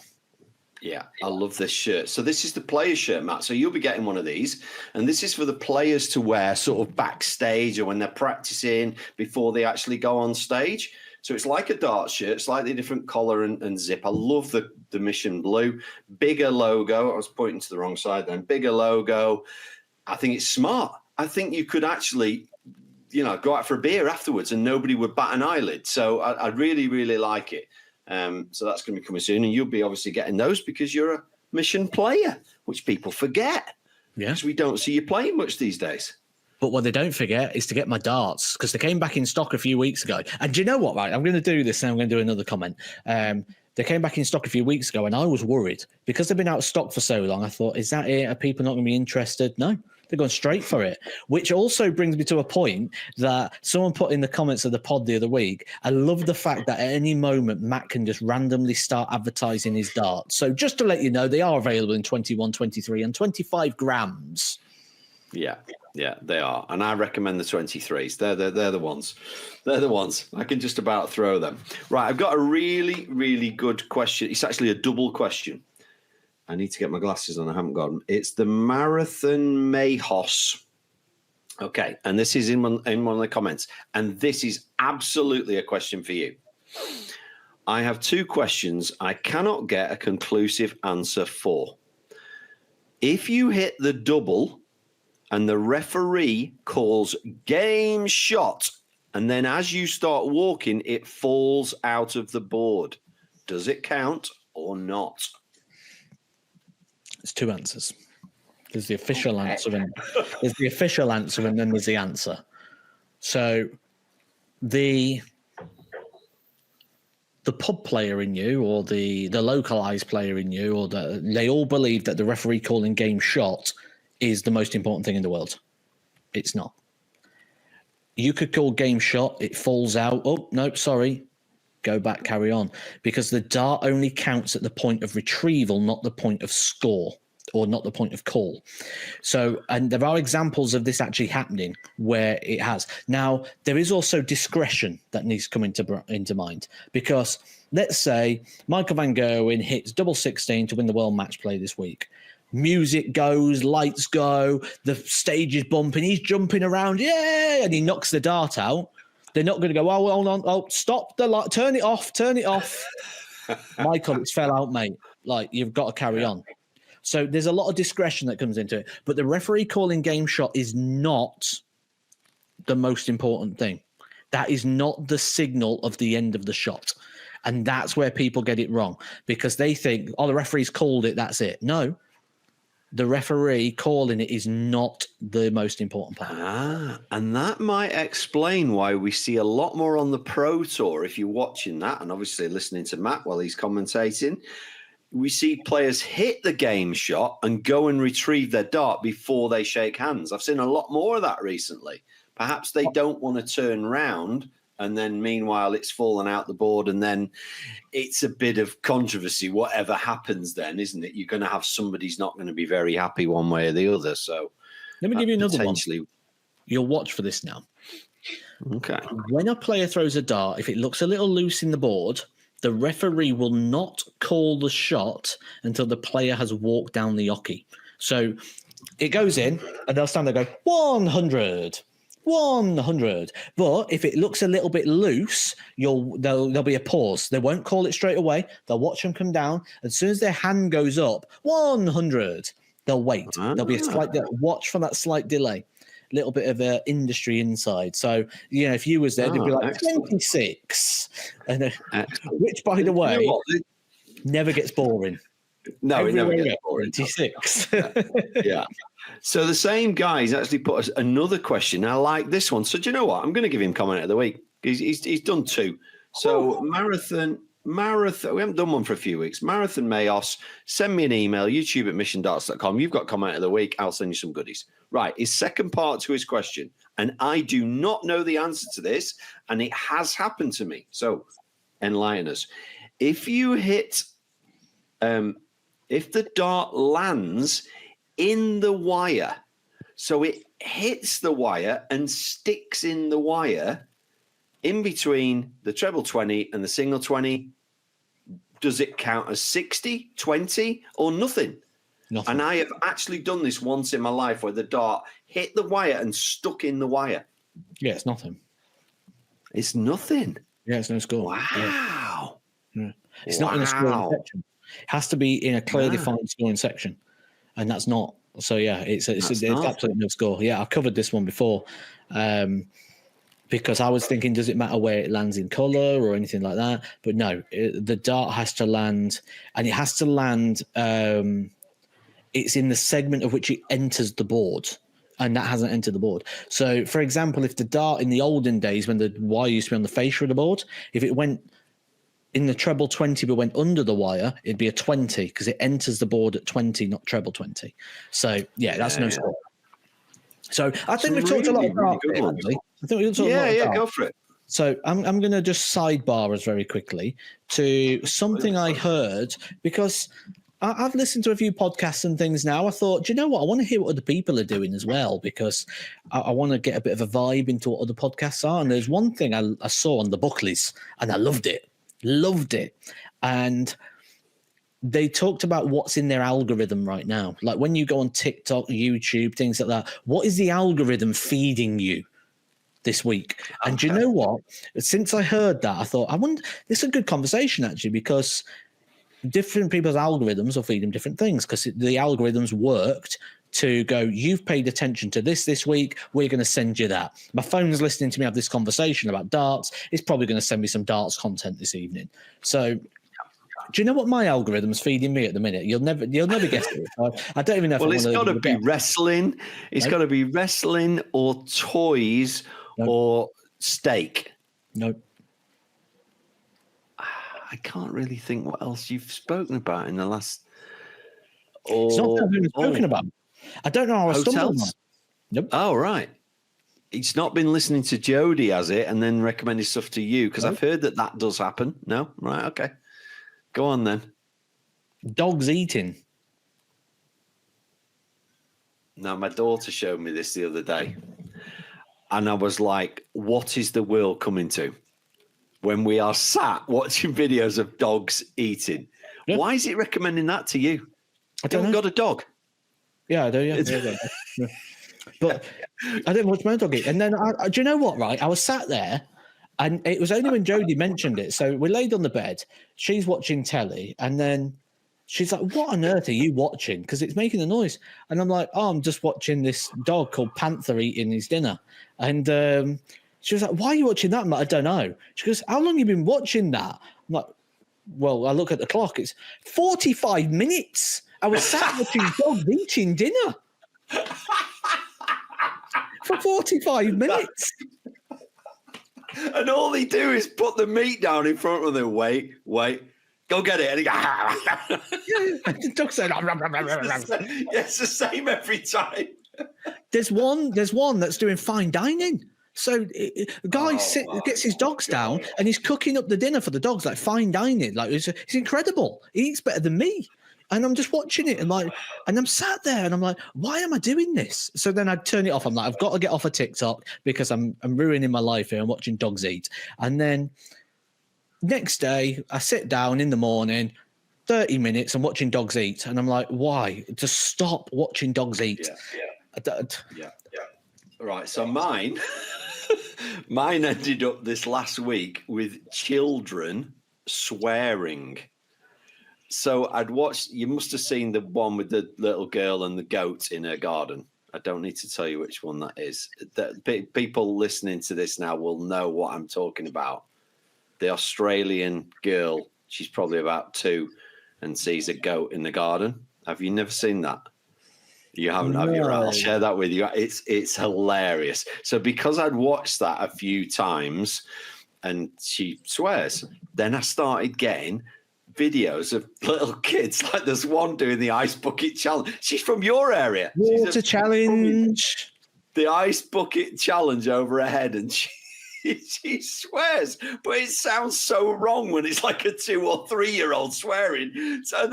Yeah, I love this shirt. So this is the players shirt, Matt. So you'll be getting one of these. And this is for the players to wear sort of backstage or when they're practicing before they actually go on stage. So it's like a dart shirt, slightly different collar and zip. I love the mission blue. Bigger logo. I was pointing to the wrong side then. Bigger logo. I think it's smart. I think you could actually, go out for a beer afterwards and nobody would bat an eyelid. So I really, really like it. So that's going to be coming soon, and you'll be obviously getting those because you're a mission player, which people forget. Yeah, because we don't see you playing much these days. But what they don't forget is to get my darts because they came back in stock a few weeks ago. And do you know what? Right, I'm going to do this, and I'm going to do another comment. They came back in stock a few weeks ago, and I was worried because they've been out of stock for so long. I thought, is that it? Are people not going to be interested? No. They're going straight for it, which also brings me to a point that someone put in the comments of the pod the other week. I love the fact that at any moment, Matt can just randomly start advertising his darts. So just to let you know, they are available in 21, 23 and 25 grams. Yeah, they are. And I recommend the 23s. They're the ones. They're the ones. I can just about throw them. Right, I've got a really, really good question. It's actually a double question. I need to get my glasses on. I haven't got them. It's the Marathon Mayhos. Okay, and this is in one of the comments. And this is absolutely a question for you. I have two questions I cannot get a conclusive answer for. If you hit the double and the referee calls game shot, and then as you start walking, it falls out of the board, does it count or not? There's two answers. There's the official answer, and there's the official answer, and then there's the answer. So the pub player in you, or the localized player in you, or they all believe that the referee calling game shot is the most important thing in the world. It's not. You could call game shot, it falls out. Oh, no, sorry. Go back, carry on. Because the dart only counts at the point of retrieval, not the point of score, or not the point of call. So, and there are examples of this actually happening where it has. Now, there is also discretion that needs to come into mind. Because let's say Michael van Gerwen hits double 16 to win the World Match Play this week. Music goes, lights go, the stage is bumping, he's jumping around, yeah, and he knocks the dart out. They're not going to go, oh, hold on, oh, stop the light, turn it off. Michael, it's fell out, mate. Like, you've got to carry on. So there's a lot of discretion that comes into it. But the referee calling game shot is not the most important thing. That is not the signal of the end of the shot. And that's where people get it wrong because they think, oh, the referee's called it, that's it. No. the referee calling it is not the most important part. And that might explain why we see a lot more on the Pro Tour. If you're watching that and obviously listening to Matt while he's commentating, we see players hit the game shot and go and retrieve their dart before they shake hands. I've seen a lot more of that recently. Perhaps they don't want to turn round, and then meanwhile it's fallen out the board, and then it's a bit of controversy. Whatever happens then, isn't it? You're going to have somebody who's not going to be very happy one way or the other. So let me give you another one. You'll watch for this now. Okay. When a player throws a dart, if it looks a little loose in the board, the referee will not call the shot until the player has walked down the oche. So it goes in, and they'll stand there and go, 100. 100. But if it looks a little bit loose, there'll be a pause. They won't call it straight away. They'll watch them come down. As soon as their hand goes up, 100, they'll wait. There'll be a slight watch for that slight delay. Little bit of industry inside. So, if you was there, they'd be like 26. And, which, by the way, never gets boring. No, it never gets boring. 26. Yeah. So the same guy's actually put us another question. I like this one. So do you know what? I'm going to give him comment of the week. He's done two. So marathon. We haven't done one for a few weeks. Marathon Mayos. Send me an email. YouTube@missiondarts.com. You've got comment of the week. I'll send you some goodies. Right. His second part to his question, and I do not know the answer to this, and it has happened to me. So enlighten us. If you hit, if the dart lands in the wire, so it hits the wire and sticks in the wire in between the treble 20 and the single 20, does it count as 60, 20, or nothing? Nothing. And I have actually done this once in my life where the dart hit the wire and stuck in the wire. Yeah, it's nothing. It's nothing. Yeah, it's no score. Wow. Yeah. It's not in a scoring section. It has to be in a clear defined scoring section. And that's not. So, yeah, it's absolutely no score. Yeah, I've covered this one before. Because I was thinking, does it matter where it lands in colour or anything like that? But no, the dart has to land, and it has to land. It's in the segment of which it enters the board, and that hasn't entered the board. So, for example, if the dart in the olden days, when the wire used to be on the fascia of the board, if it went in the treble 20 but went under the wire, it'd be a 20 because it enters the board at 20, not treble 20. So, yeah, that's no score. So I think we've talked a lot about it, actually. I think we've talked a lot about go for it. So I'm going to just sidebar us very quickly to something I heard, because I've listened to a few podcasts and things now. I thought, do you know what? I want to hear what other people are doing as well, because I want to get a bit of a vibe into what other podcasts are. And there's one thing I saw on the Buckleys, and I loved it. And they talked about what's in their algorithm right now. Like when you go on TikTok, YouTube, things like that, what is the algorithm feeding you this week? And do you know what? Since I heard that, I thought, this is a good conversation, actually, because different people's algorithms will feed them different things, because the algorithms worked to go, you've paid attention to this week, we're going to send you that. My phone's listening to me have this conversation about darts. It's probably going to send me some darts content this evening. So do you know what my algorithm's feeding me at the minute? You'll never guess it. I don't even know if it's got to be wrestling. It's got to be wrestling or toys or steak. Nope. I can't really think what else you've spoken about in the last. It's not something we've spoken about. I don't know how I stumbled on. Nope. Oh, right. It's not been listening to Jody, has it? And then recommended stuff to you, because I've heard that does happen. No? Right, okay. Go on then. Dogs eating. Now, my daughter showed me this the other day, and I was like, what is the world coming to when we are sat watching videos of dogs eating? Yep. Why is it recommending that to you? I haven't got a dog. Yeah, I do. Yeah. But I didn't watch my dog eat. And then, do you know what, right? I was sat there, and it was only when Jodie mentioned it. So we laid on the bed. She's watching telly, and then she's like, what on earth are you watching? Because it's making a noise. And I'm like, I'm just watching this dog called Panther eating his dinner. And she was like, why are you watching that? I'm like, I don't know. She goes, how long have you been watching that? I'm like, well, I look at the clock. It's 45 minutes. I was sat watching dogs eating dinner for 45 minutes. And all they do is put the meat down in front of them. Wait, go get it. And he The dog said, it's the same every time. There's one that's doing fine dining. So the guy gets his dogs down and he's cooking up the dinner for the dogs, like fine dining. Like it's incredible. He eats better than me. And I'm just watching it and I'm sat there and I'm like, why am I doing this? So then I'd turn it off. I'm like, I've got to get off of TikTok because I'm ruining my life here and watching dogs eat. And then next day I sit down in the morning, 30 minutes and watching dogs eat. And I'm like, why? Just stop watching dogs eat. Yeah. Right. So mine ended up this last week with children swearing. So I'd watched, you must have seen the one with the little girl and the goat in her garden. I don't need to tell you which one that is. People listening to this now will know what I'm talking about. The Australian girl, she's probably about 2 and sees a goat in the garden. Have you never seen that? You haven't, have you? Right, I'll share that with you. It's hilarious. So because I'd watched that a few times and she swears, then I started getting videos of little kids. Like there's one doing the ice bucket challenge. She's from your area. Water challenge. The ice bucket challenge over her head, and she swears, but it sounds so wrong when it's like a 2 or 3-year-old swearing. So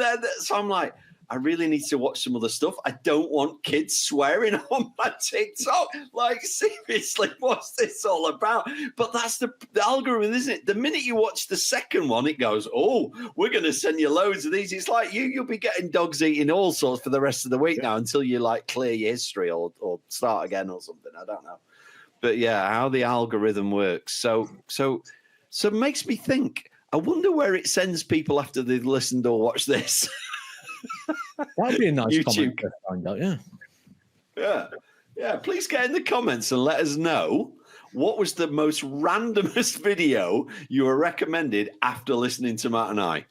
I'm like, I really need to watch some other stuff. I don't want kids swearing on my TikTok. Like, seriously, what's this all about? But that's the algorithm, isn't it? The minute you watch the second one, it goes, oh, we're going to send you loads of these. It's like you'll be getting dogs eating all sorts for the rest of the week now until you like clear your history or start again or something. I don't know. But yeah, how the algorithm works. So it makes me think, I wonder where it sends people after they've listened or watched this. That'd be a nice YouTube. comment to find out, Yeah. Please get in the comments and let us know what was the most randomest video you were recommended after listening to Matt and I.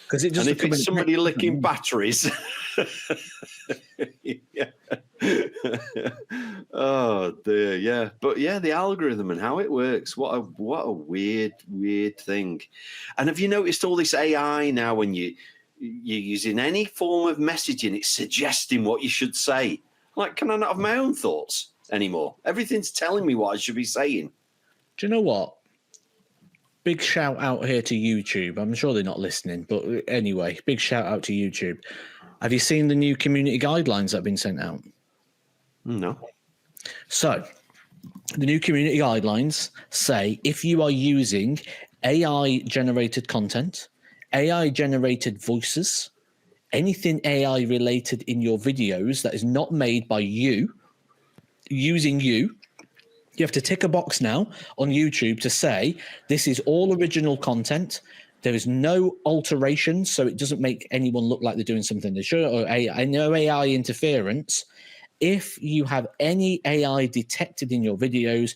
Because it just and if it's somebody licking batteries. Yeah. Oh dear, yeah. But yeah, the algorithm and how it works. What a weird thing. And have you noticed all this AI now when you're using any form of messaging, it's suggesting what you should say. Like, can I not have my own thoughts anymore? Everything's telling me what I should be saying. Do you know what? Big shout out here to YouTube. I'm sure they're not listening, but anyway, big shout out to YouTube. Have you seen the new community guidelines that have been sent out? No. So, the new community guidelines say if you are using AI-generated content, AI-generated voices, anything AI-related in your videos that is not made by you, using you have to tick a box now on YouTube to say this is all original content. There is no alteration, so it doesn't make anyone look like they're doing something they should, or no AI interference. If you have any AI detected in your videos,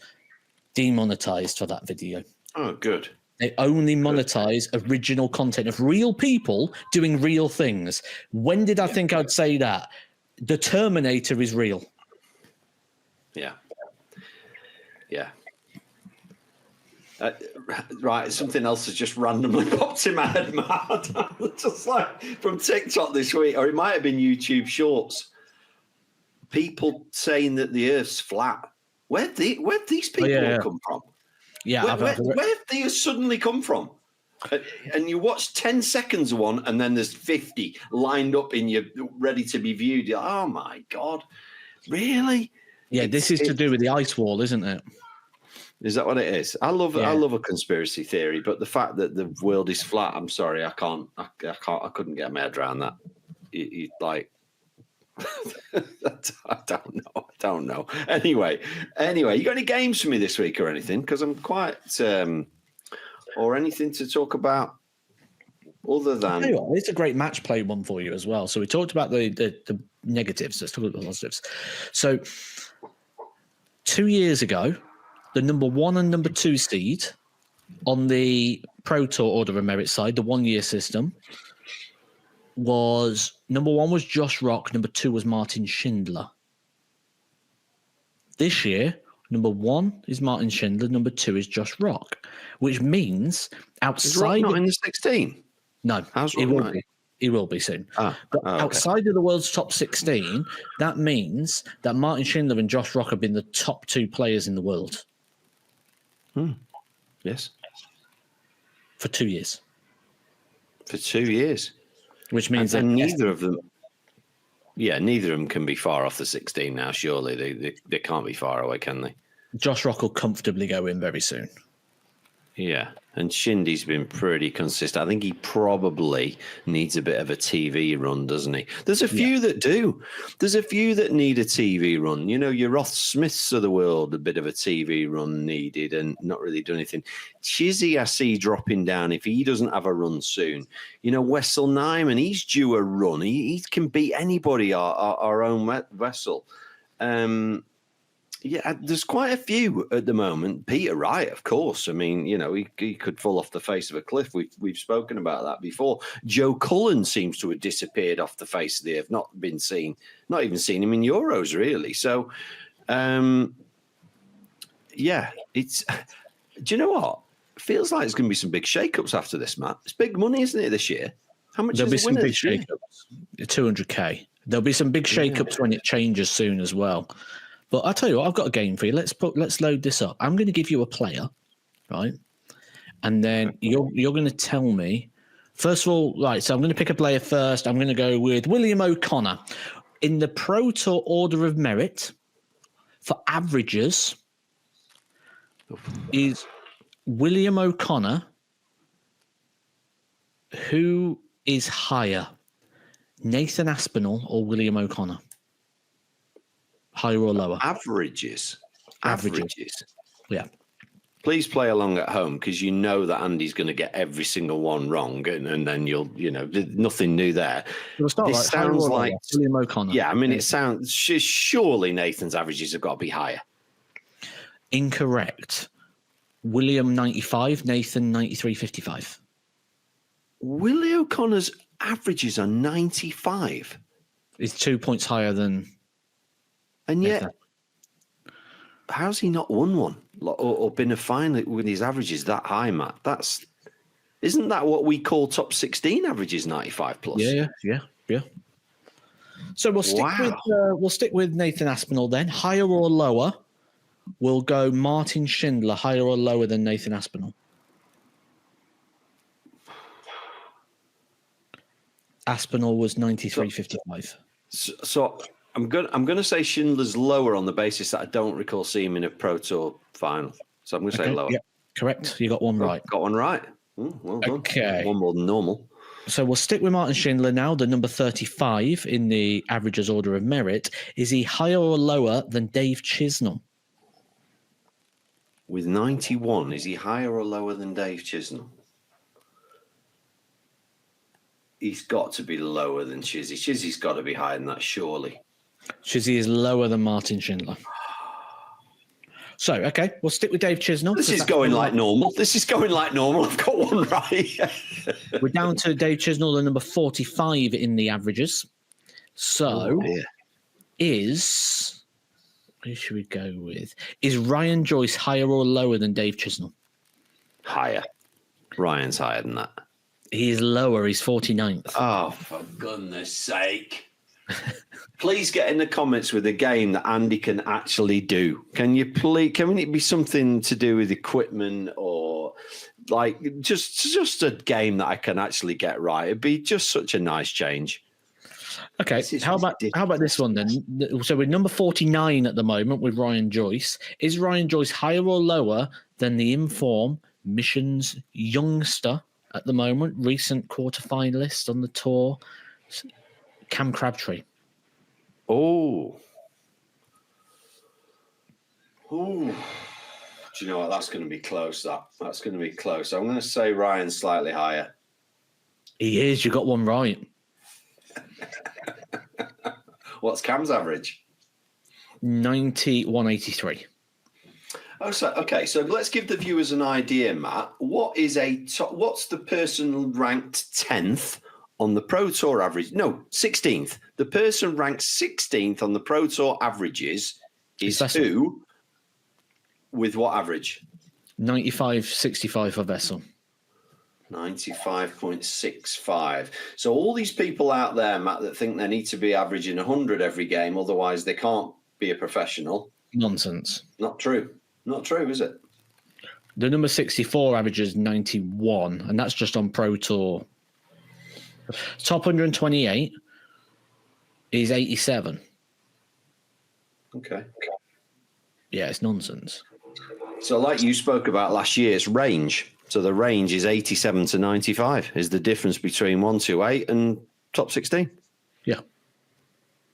demonetized for that video. Oh, good. They only monetize original content of real people doing real things. When did I think I'd say that? The Terminator is real. Yeah. Right, something else has just randomly popped in my head, Matt. Just like from TikTok this week, or it might have been YouTube Shorts. People saying that the Earth's flat. Where'd these people come from? Yeah, where have they suddenly come from? And you watch 10 seconds of one, and then there's 50 lined up in you, ready to be viewed. You're like, oh my God, really? Yeah, this is to do with the ice wall, isn't it? Is that what it is? I love a conspiracy theory, but the fact that the world is flat, I'm sorry, I couldn't get my head around that. You like, I don't know. Anyway, you got any games for me this week or anything? Because I'm quite, or anything to talk about other than. Hey, it's a great match play one for you as well. So we talked about the negatives. Let's talk about the positives. So 2 years ago, the number 1 and number 2 seed on the Pro Tour Order of Merit side, the 1 year system, was number 1 was Josh Rock, number 2 was Martin Schindler. This year, number 1 is Martin Schindler, number 2 is Josh Rock, which means Is Rock outside not in the 16? No, How's he Rock will not? be. He will be soon. Okay. Outside of the world's top 16, that means that Martin Schindler and Josh Rock have been the top 2 players in the world. Yes. For 2 years. For 2 years. Which means and neither of them. Yeah, neither of them can be far off the 16 now, surely. They can't be far away, can they? Josh Rock will comfortably go in very soon. Yeah, and Shindy's been pretty consistent. I think he probably needs a bit of a TV run, doesn't he? There's a few that do. There's a few that need a TV run. You know, your Roth Smiths of the world, a bit of a TV run needed and not really done anything. Chizzy, I see dropping down if he doesn't have a run soon. You know, Wessel Nyman, he's due a run. He can beat anybody, our own Wessel. Yeah, there's quite a few at the moment. Peter Wright, of course. I mean, you know, he could fall off the face of a cliff. We've spoken about that before. Joe Cullen seems to have disappeared off the face of the earth, not even seen him in Euros, really. So, yeah, it's. Do you know what? It feels like there's going to be some big shake-ups after this, Matt. It's big money, isn't it, this year? How much There'll be is the some winner big this year? shake-ups. 200k. There'll be some big shake-ups when it changes soon as well. But I'll tell you what, I've got a game for you. Let's load this up. I'm going to give you a player, right? And then you're going to tell me, first of all, right, so I'm going to pick a player first. I'm going to go with William O'Connor. In the Pro Tour order of merit for averages is William O'Connor, who is higher, Nathan Aspinall or William O'Connor? Higher or lower? Averages. Yeah. Please play along at home because you know that Andy's going to get every single one wrong, and then nothing new there. This sounds like William O'Connor. Yeah, I mean, it sounds surely Nathan's averages have got to be higher. Incorrect. William 95, Nathan 93.55. Willie O'Connor's averages are 95. It's 2 points higher than. And yet, how's he not won one or been a final with his averages that high, Matt? Isn't that what we call top 16 averages, 95 plus? Yeah. So we'll stick with Nathan Aspinall then. Higher or lower? We'll go Martin Schindler. Higher or lower than Nathan Aspinall? Aspinall was 93.55. So I'm going to say Schindler's lower on the basis that I don't recall seeing him in a Pro Tour final. So I'm going to say lower. Yeah, correct. You got one right. Got one right. Well done. Okay. One more than normal. So we'll stick with Martin Schindler now, the number 35 in the averages order of merit. Is he higher or lower than Dave Chisnall? With 91, is he higher or lower than Dave Chisnall? He's got to be lower than Chizzy. Chizzy's got to be higher than that, surely. Chizzy is lower than Martin Schindler. So, okay, we'll stick with Dave Chisnall. This is going like normal. I've got one right. We're down to Dave Chisnall, the number 45 in the averages. So, who should we go with? Is Ryan Joyce higher or lower than Dave Chisnall? Higher. Ryan's higher than that. He is lower. He's 49th. Oh, for goodness sake. Please get in the comments with a game that Andy can actually do. Can it be something to do with equipment or like just a game that I can actually get right? It'd be just such a nice change. Okay, how about this one then? So we're number 49 at the moment with Ryan Joyce. Is Ryan Joyce higher or lower than the in-form Missions youngster at the moment, recent quarterfinalist on the tour, Cam Crabtree? Oh. Do you know what? That's going to be close. That's going to be close. I'm going to say Ryan's slightly higher. He is. You got one right. What's Cam's average? 91.83. Oh, so okay. So let's give the viewers an idea, Matt. What's the person ranked 10th on the Pro Tour average. No, 16th. The person ranked 16th on the Pro Tour averages is who? With what average? 95.65 for Vessel. 95.65. So all these people out there, Matt, that think they need to be averaging 100 every game, otherwise they can't be a professional. Nonsense. Not true. Not true, is it? The number 64 averages 91, and that's just on Pro Tour. Top 128 is 87. Okay. Yeah, it's nonsense. So like you spoke about last year's range. So the range is 87 to 95 is the difference between 128 and top 16. Yeah.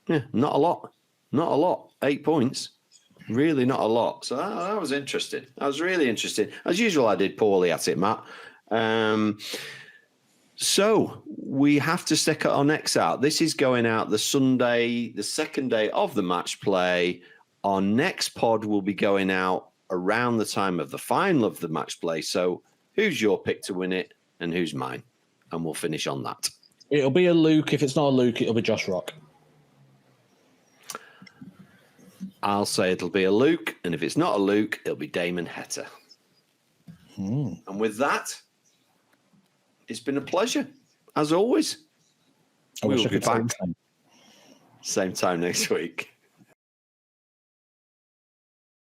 Yeah, not a lot. Not a lot. 8 points. Really not a lot. So that was interesting. That was really interesting. As usual, I did poorly at it, Matt. So we have to stick our necks out. This is going out the Sunday, the second day of the match play. Our next pod will be going out around the time of the final of the match play. So who's your pick to win it and who's mine? And we'll finish on that. It'll be a Luke. If it's not a Luke, it'll be Josh Rock. I'll say it'll be a Luke. And if it's not a Luke, it'll be Damon Hetter. And with that, it's been a pleasure, as always. I wish We'll I be could say back. Same time next week.